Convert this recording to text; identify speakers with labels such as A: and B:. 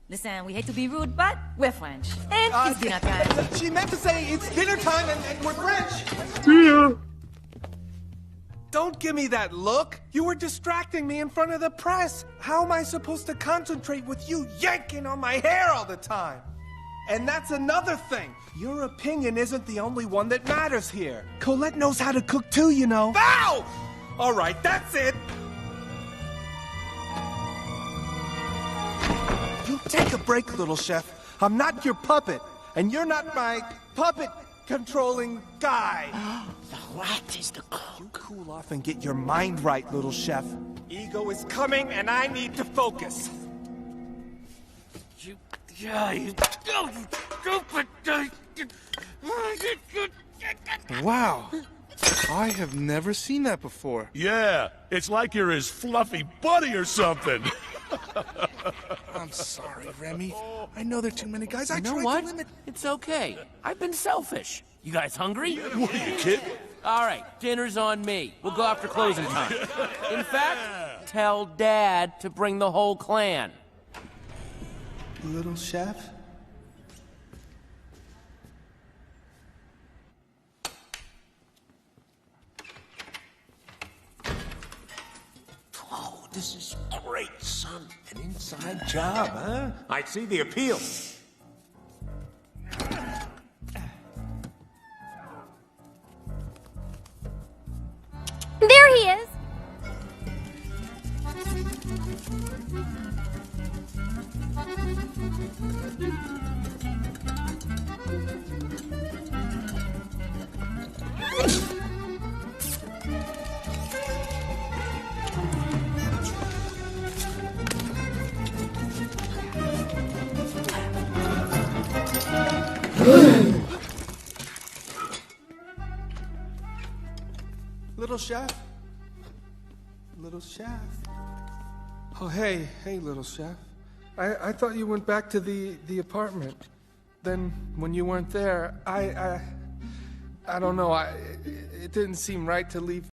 A: Listen, we hate to be rude, but we're French. And it's dinner time.
B: She meant to say it's dinner time and we're French.
C: See ya.
B: Don't give me that look. You were distracting me in front of the press. How am I supposed to concentrate with you yanking on my hair all the time? And that's another thing. Your opinion isn't the only one that matters here. Colette knows how to cook too, you know. Ow! All right, that's it. You take a break, little chef. I'm not your puppet, and you're not my puppet-controlling guy.
D: The rat is the cook.
B: You cool off and get your mind right, little chef. Ego is coming, and I need to focus.
D: You stupid.
C: Wow. I have never seen that before.
E: Yeah, it's like you're his fluffy buddy or something.
C: I'm sorry, Remy. I know there are too many guys. I
D: You know
C: tried
D: what?
C: to limit...
D: It's okay. I've been selfish. You guys hungry?
E: What are you kidding?
D: All right, dinner's on me. We'll go after closing time. In fact, tell Dad to bring the whole clan.
B: Little chef?
F: Oh, this is great, son. An inside job, huh? I see the appeal.
G: There he is.
B: Little chef? Little chef? Oh, hey, little chef. I thought you went back to the apartment. Then, when you weren't there, I don't know, it didn't seem right to leave